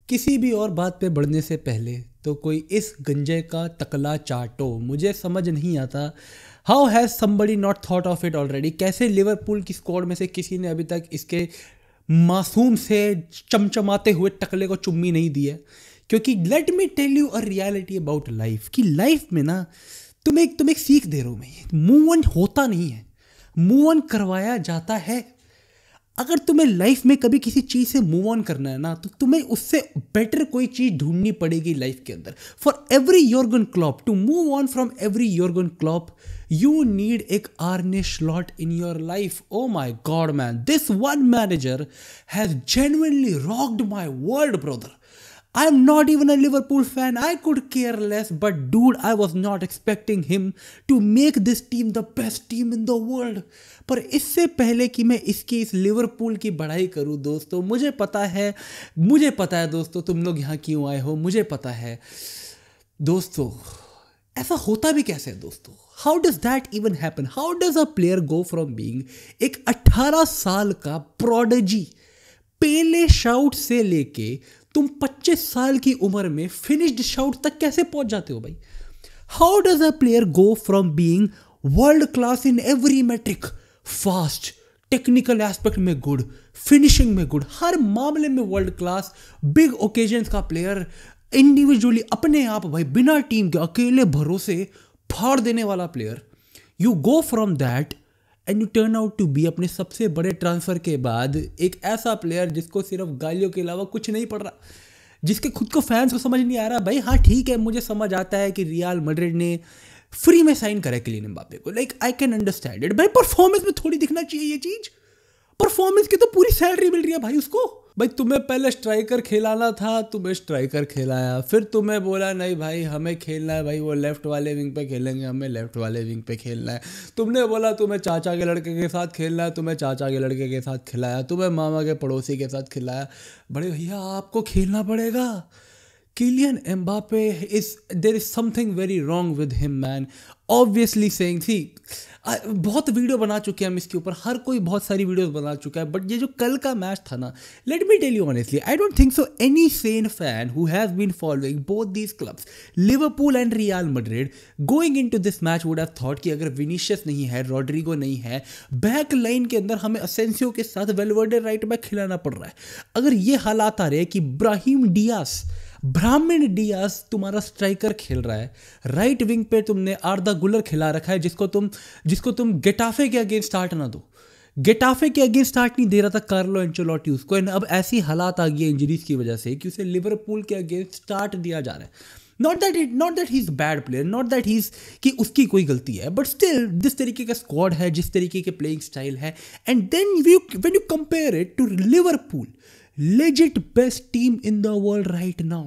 किसी भी और बात पे बढ़ने से पहले तो कोई इस गंजे का तकला चाटो। मुझे समझ नहीं आता how has somebody not thought of it already. कैसे लिवरपूल की स्क्वाड में से किसी ने अभी तक इसके मासूम से चमचमाते हुए टकले को चुम्मी नहीं दी है। क्योंकि let me tell you a reality about life कि लाइफ में ना तुम एक सीख दे रहा हूँ मैं, मूव ऑन होता नहीं है, मूव ऑन करवाया जाता है। अगर तुम्हें लाइफ में कभी किसी चीज़ से मूव ऑन करना है ना तो तुम्हें उससे बेटर कोई चीज़ ढूंढनी पड़ेगी लाइफ के अंदर। For every Jurgen Klopp to move on from every Jurgen Klopp you need एक Arne Slot in your life. Oh my god man, this one manager has genuinely rocked my world brother. I'm not even a Liverpool fan, I could care less, but dude I was not expecting him to make this team the best team in the world. पर इससे पहले कि मैं इसकी इस Liverpool की बढ़ाई करूं दोस्तों, मुझे पता है दोस्तों तुम लोग यहाँ क्यों आए हो, मुझे पता है दोस्तों ऐसा होता भी कैसे है दोस्तों। How does that even happen, how does a player go from being एक 18 साल का प्रोडिजी पेले शाउट से लेके तुम 25 साल की उम्र में फिनिश्ड शाउट तक कैसे पहुंच जाते हो भाई। How does a player go from being world class in every metric, fast, technical aspect में गुड, फिनिशिंग में गुड, हर मामले में वर्ल्ड क्लास, बिग ओकेजन्स का प्लेयर, इंडिविजुअली अपने आप भाई बिना टीम के अकेले भरोसे फाड़ देने वाला player. You go from that end you turn out to be अपने सबसे बड़े ट्रांसफर के बाद एक ऐसा प्लेयर जिसको सिर्फ गालियों के अलावा कुछ नहीं पड़ रहा, जिसके खुद को फैंस को समझ नहीं आ रहा। भाई हाँ ठीक है, मुझे समझ आता है कि रियल मैड्रिड ने फ्री में साइन करा किलियन एम्बापे को, like I can understand it. भाई परफॉर्मेंस में थोड़ी दिखना चाहिए ये चीज, परफॉर्मेंस की तो पूरी सैलरी मिल रही है भाई उसको। भाई तुम्हें पहले स्ट्राइकर खिलाना था, तुम्हें स्ट्राइकर खिलाया, फिर तुम्हें बोला नहीं भाई हमें खेलना है, भाई वो लेफ्ट वाले विंग पे खेलेंगे, हमें लेफ्ट वाले विंग पे खेलना है। तुमने बोला तुम्हें चाचा के लड़के के साथ खेलना है, तुम्हें चाचा के लड़के के साथ खिलाया, तुम्हें मामा के पड़ोसी के साथ खिलाया। बड़े भैया आपको खेलना पड़ेगा। Kylian Mbappe there is something very wrong with him man, obviously saying. See बहुत वीडियो बना चुके हैं हम इसके ऊपर, हर कोई बहुत सारी वीडियोस बना चुका है, बट ये जो कल का मैच था ना, let me tell you honestly, I don't think so any sane fan who has been following both these clubs Liverpool and Real Madrid going into this match would have thought कि अगर Vinicius नहीं है, Rodrigo नहीं है, back line के अंदर हमें Asensio के साथ वेलवर्डे राइट बैक खिलाना पड़ रहा है, अगर ये हालात आ रहे हैं कि ब्राह्मण डियास तुम्हारा स्ट्राइकर खेल रहा है, राइट विंग पे तुमने आर्दा गुलर खिला रखा है जिसको तुम गेटाफे के अगेंस्ट स्टार्ट ना दो, गेटाफे के अगेंस्ट स्टार्ट नहीं दे रहा था कार्लो एंचेलोटी उसको, अब ऐसी हालात आ गई है इंजरीज की वजह से कि उसे लिवरपूल के अगेंस्ट स्टार्ट दिया जा रहा है। Not that he is bad player, not that he is कि उसकी कोई गलती है, बट स्टिल जिस तरीके का स्क्वाड है, जिस तरीके के प्लेइंग स्टाइल है, and then when you compare it to Liverpool, legit best team in the world right now,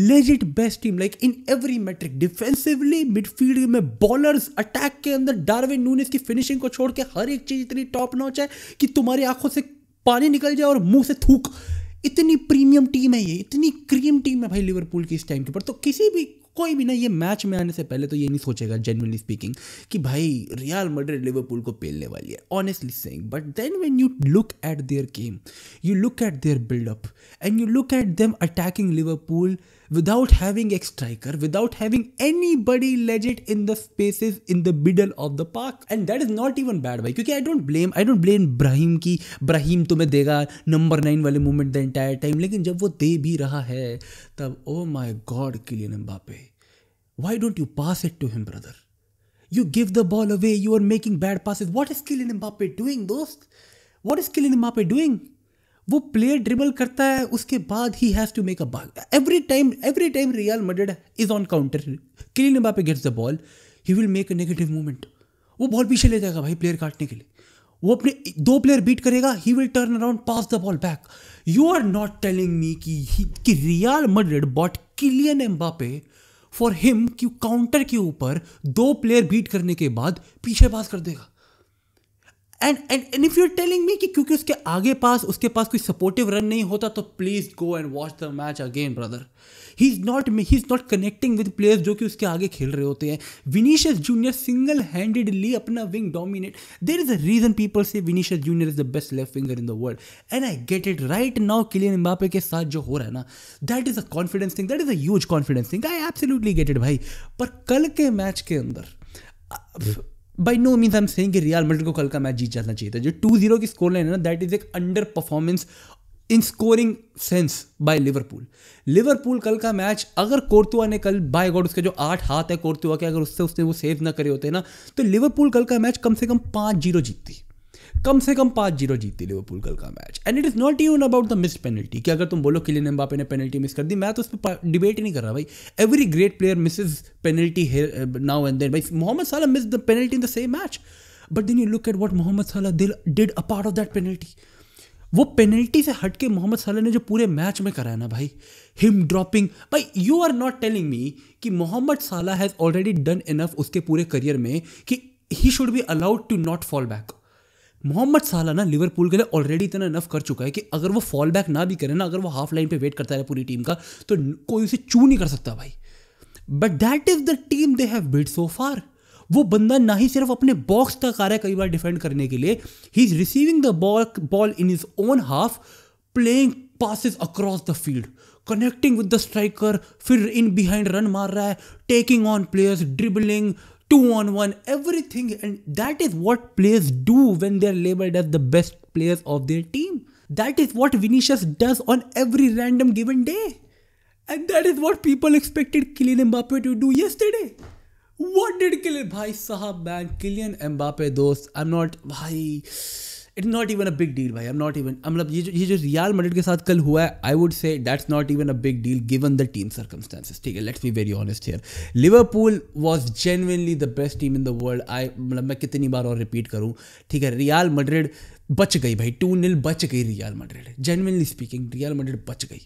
legit best team like in every metric, defensively, midfield में ballers, attack के अंदर डार्विन नूनेस की finishing को छोड़ के हर एक चीज इतनी टॉप नॉच है कि तुम्हारी आंखों से पानी निकल जाए और मुंह से थूक। इतनी प्रीमियम टीम है ये, इतनी क्रीम टीम है भाई लिवरपूल की इस टाइम के ऊपर। तो कोई भी ना ये मैच में आने से पहले तो ये नहीं सोचेगा जेन्युइनली स्पीकिंग कि भाई रियल मैड्रिड लिवरपूल को पेलने वाली है, honestly saying. But then when you look at their game, you look at their buildup and you look at them attacking Liverpool without having a striker, without having anybody legit in the spaces in the middle of the park, and that is not even bad भाई, क्योंकि I don't blame Brahim की Brahim तुम्हें देगा number 9 वाले movement the entire time, लेकिन जब वो दे भी रहा है तब oh my God Kylian Mbappe, why don't you pass it to him brother? You give the ball away, you are making bad passes. What is Kylian Mbappe doing दोस्त? What is Kylian Mbappe doing? वो player dribble करता है, उसके बाद ही has to make a ball every time Real Madrid is on counter, Kylian Mbappe gets the ball, he will make a negative movement, वो ball पीछे ले जाएगा भाई प्लेयर काटने के लिए, वो अपने 2 प्लेयर बीट करेगा, he will turn around pass the ball back. You are not telling me कि Real Madrid bought Kylian Mbappe for him कि काउंटर के ऊपर 2 प्लेयर बीट करने के बाद पीछे पास कर देगा। And if you are telling me कि क्योंकि उसके पास कोई सपोर्टिव रन नहीं होता, तो please go and watch the match again brother. He is not connecting with players जो कि उसके आगे खेल रहे होते हैं. विनीशियस जूनियर सिंगल हैंडेडली अपना wing dominate. There is a reason people say Vinicius Junior is the best left winger in the world, and I get it. Right now Kylian Mbappe के साथ जो हो रहा है ना, that is a confidence thing, that is a huge confidence thing. I absolutely get it भाई. पर कल के मैच के अंदर by no means I am saying कि रियल मैड्रिड को कल का मैच जीत जाना चाहिए था. जो 2-0 की स्कोर लाइन है ना, दैट इज एक under performance in scoring sense by Liverpool कल का मैच, अगर कोर्तुआ ने कल बाय गॉड उसके जो 8 हाथ है कोर्तुआ के, अगर उसने वो सेव ना करे होते ना, तो लिवरपूल कल का मैच कम से कम 5-0 जीतती. कम से कम 5-0 जीतती लिवरपूल कल का match. And it is not even about the missed penalty, कि अगर तुम बोलो किलियन एम्बापे ने पेनल्टी मिस कर दी, मैं तो उस पर डिबेट ही नहीं कर रहा भाई. Every great player misses penalty now and then. भाई Mohamed Salah miss the penalty in the same match, but then you look at what Mohamed Salah did a part of that penalty. वो penalty से हट के मोहम्मद साला ने जो पूरे match में करा है ना भाई, हिम ड्रॉपिंग. भाई you are not telling me कि मोहम्मद साला हैज़ ऑलरेडी डन इनफ उसके पूरे करियर में कि he should be allowed to not fall back. Mohamed Salah ना लिवरपूल के लिए ऑलरेडी इतना इनफ कर चुका है कि अगर वो फॉल बैक ना भी करे ना, अगर वो हाफ लाइन पे वेट करता है पूरी टीम का, तो कोई उसे चू नहीं कर सकता भाई. But that is the team they have built so far. वो बंदा ना ही सिर्फ अपने बॉक्स तक आ रहा है कई बार डिफेंड करने के लिए, he is receiving the ball in his own half, playing passes across the field, connecting with the striker, फिर इन बिहाइंड रन मार रहा है, taking on players, dribbling, 2-on-1, everything. And that is what players do when they are labeled as the best players of their team. That is what Vinicius does on every random given day. And that is what people expected Kylian Mbappe to do yesterday. What did Bhai Sahab man, Kylian Mbappe दोस्त, I'm not भाई, it's not even a big deal भाई. मतलब ये जो real Madrid के साथ कल हुआ है, I would say that's not even a big deal given the team circumstances. ठीक है, let's be very honest here. Liverpool was genuinely the best team in the world. मतलब मैं कितनी बार और रिपीट करूँ, ठीक है, रियल मैड्रिड बच गई भाई, 2-0 बच गई real Madrid. Genuinely speaking real Madrid बच गई.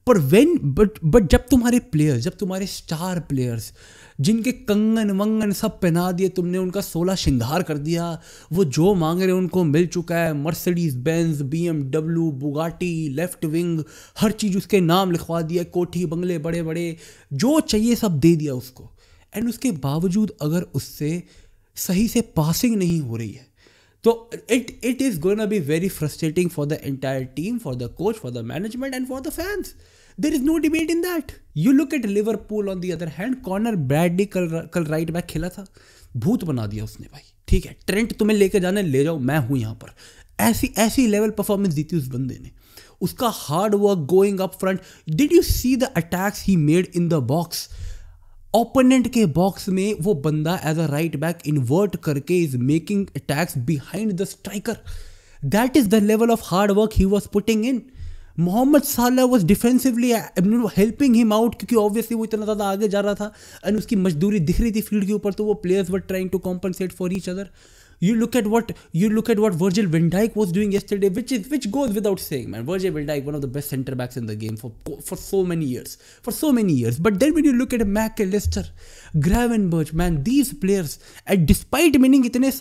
पर बट जब तुम्हारे प्लेयर्स, जब तुम्हारे स्टार प्लेयर्स, जिनके कंगन वंगन सब पहना दिए तुमने, उनका 16 श्रृंगार कर दिया, वो जो मांग रहे उनको मिल चुका है, Mercedes Benz, BMW, Bugatti, left wing, हर चीज़ उसके नाम लिखवा दिया, कोठी बंगले बड़े बड़े, जो चाहिए सब दे दिया उसको. एंड उसके बावजूद अगर उससे सही से पासिंग नहीं हो रही है, तो it is going to be very frustrating for the entire team, for the coach, for the management and for the fans. There is no debate in that. You look at Liverpool on the other hand. Connor Bradley कल right back खेला था, भूत बना दिया उसने भाई. ठीक है, ट्रेंट तुम्हें लेके जाने ले जाओ, मैं हूँ यहाँ पर. ऐसी लेवल परफॉर्मेंस दी थी उस बंदे ने. उसका hard work going up front. Did you see the attacks he made in the box? Opponent के बॉक्स में वो बंदा as a right back invert करके is making attacks behind the striker. That is the level of hard work he was putting in. Mohamed Salah was defensively helping him out, क्योंकि obviously वो इतना ज़्यादा आगे जा रहा था एंड उसकी मजदूरी दिख रही थी फील्ड के ऊपर, तो वो players were trying to compensate for each other. You look at what Virgil van Dijk was doing yesterday, which goes without saying, man. Virgil van Dijk, one of the best center backs in the game for so many years. But then when you look at McAllister, Gravenberch, man, these players, and despite missing इतने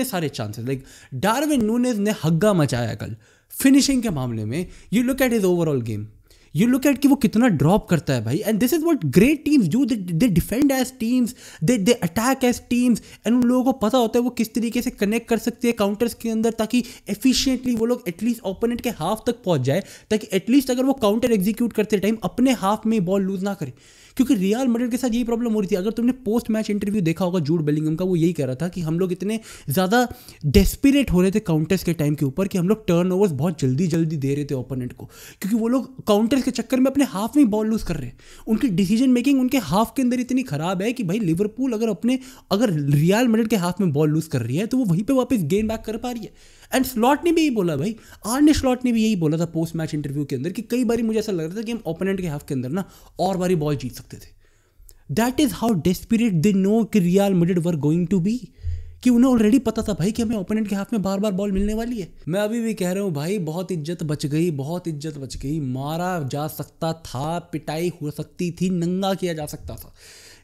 सारे chances, like Darwin Núñez ने हग्गा मचाया कल finishing के मामले में. You look at his overall game. You look at कि वो कितना ड्रॉप करता है भाई. And this is what great teams do. They defend as teams, they attack as teams, and उन लोगों को पता होता है वो किस तरीके से कनेक्ट कर सकते हैं काउंटर्स के अंदर, ताकि एफिशिएंटली वो लोग एटलीस्ट ओपोनेंट के हाफ तक पहुंच जाए, ताकि एटलीस्ट अगर वो काउंटर एग्जीक्यूट करते टाइम अपने हाफ में बॉल लूज ना करे. क्योंकि रियल मैड्रिड के साथ यही प्रॉब्लम हो रही थी. अगर तुमने पोस्ट मैच इंटरव्यू देखा होगा जूड बेलिंगम का, वो यही कह रहा था कि हम लोग इतने ज़्यादा डेस्पिरेट हो रहे थे काउंटर्स के टाइम के ऊपर कि हम लोग टर्नओवर्स बहुत जल्दी दे रहे थे ओपोनेंट को, क्योंकि वो लोग काउंटर्स के चक्कर में अपने हाफ में बॉल लूज कर रहे हैं. उनकी डिसीजन मेकिंग उनके हाफ के अंदर इतनी खराब है कि भाई लिवरपूल अगर रियल मैड्रिड के हाफ में बॉल लूज कर रही है, तो वो वहीं पे वापस गेन बैक कर पा रही है. एंड स्लॉट ने भी यही बोला भाई, आर्ने स्लॉट ने भी यही बोला था पोस्ट मैच इंटरव्यू के अंदर कि कई बारी मुझे ऐसा लग रहा था कि हम ओपोनेंट के हाफ के अंदर ना और बारी बॉल जीत सकते थे. That is how desperate they know कि Real Madrid were going to be, कि उन्हें ऑलरेडी पता था भाई कि हमें ओपोनेंट के हाथ में बार बार बॉल मिलने वाली है. मैं अभी भी कह रहा हूँ भाई, बहुत इज्जत बच गई. मारा जा सकता था, पिटाई हो सकती थी, नंगा किया जा सकता था,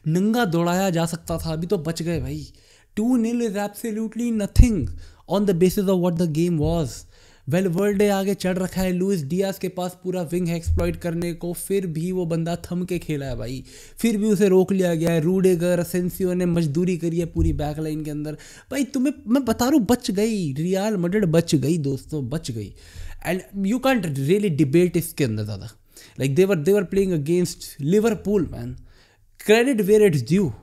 नंगा दौड़ाया जा सकता था, अभी तो बच गए भाई. 2-0 is absolutely nothing. On the basis of what the game was. Valverde आगे चढ़ रखा है, लुइस डियाज के पास पूरा विंग है एक्सप्लॉइट करने को, फिर भी वो बंदा थम के खेला है भाई, फिर भी उसे रोक लिया गया है। रूडेगर, असेंसियो ने मजदूरी करी है पूरी बैक लाइन के अंदर। भाई तुम्हें मैं बता रहा हूँ, बच गई रियल मैड्रिड, बच गई दोस्तों, बच गई। And you can't really debate इसके अंदर ज़्यादा। Like they're playing against Liverpool man, credit where it's due.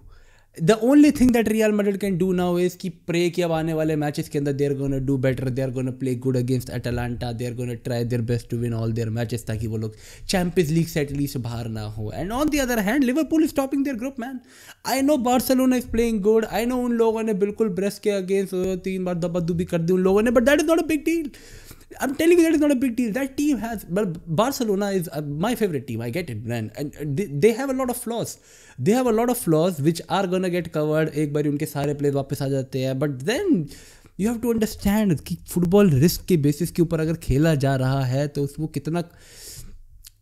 The only thing that Real Madrid can do now is कि प्रे कि अब आने वाले मैचेस के अंदर they are gonna do better, they are gonna play good against Atalanta, they are gonna try their best to win all their matches, ताकि वो लोग चैंपियंस लीग से एटलीस्ट बाहर ना हो। And on the other hand Liverpool is topping there group man. I know Barcelona is playing good, I know उन लोगों ने बिल्कुल ब्रेस्ट के अगेंस्ट 3 बार दबादुबी कर दी उन लोगों ने, but that is not a big deal. I'm telling you that is not a big deal. That team has, but Barcelona is my favorite team. I get it, man. And they have a lot of flaws. They have a lot of flaws which are gonna get covered. एक बार उनके सारे player वापस आ जाते हैं. But then you have to understand कि football risk के basis के ऊपर अगर खेला जा रहा है तो वो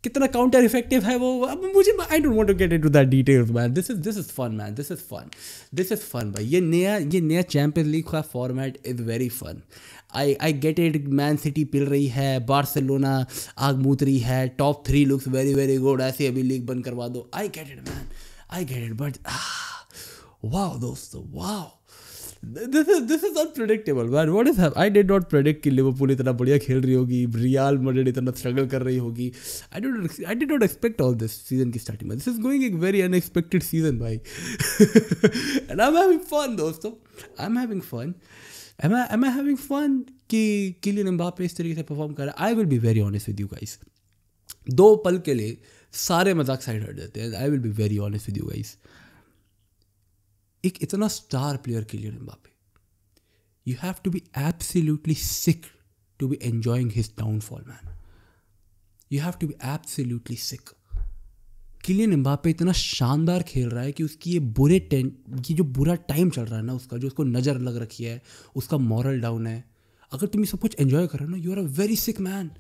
कितना काउंटर इफेक्टिव है वो। अब मुझे I don't want to get into that details man. This is fun man, this is fun भाई। ये नया चैंपियंस लीग का format is very fun. I get it. Man City पिल रही है, बार्सिलोना आग मूत रही है, top 3 looks very very good, ऐसे अभी लीग बंद करवा दो। I get it man, I get it, but wow दोस्तों, wow, this is unpredictable man. What is happening? I did not predict कि लिवरपूल इतना बढ़िया खेल रही होगी, रियल मैड्रिड इतना स्ट्रगल कर रही होगी। I did not expect all this season की स्टार्टिंग में। This is going a very unexpected season भाई। And I'm having fun दोस्तों, I'm having fun. Am I having fun कि किलियन एम्बापे इस तरीके से परफॉर्म कर रहा है? I will be very honest with you guys. 2 पल के लिए सारे मजाक साइड हट जाते हैं। I will be very honest with you guys. एक इतना star player Kylian Mbappe, you have to be absolutely sick to be enjoying his downfall man. You have to be absolutely sick. Kylian Mbappe इतना शानदार खेल रहा है कि उसकी ये जो बुरा टाइम चल रहा है ना उसका, जो उसको नज़र लग रखी है, उसका मॉरल डाउन है। अगर तुम ये सब कुछ एंजॉय कर रहे हो ना, you are a very sick man.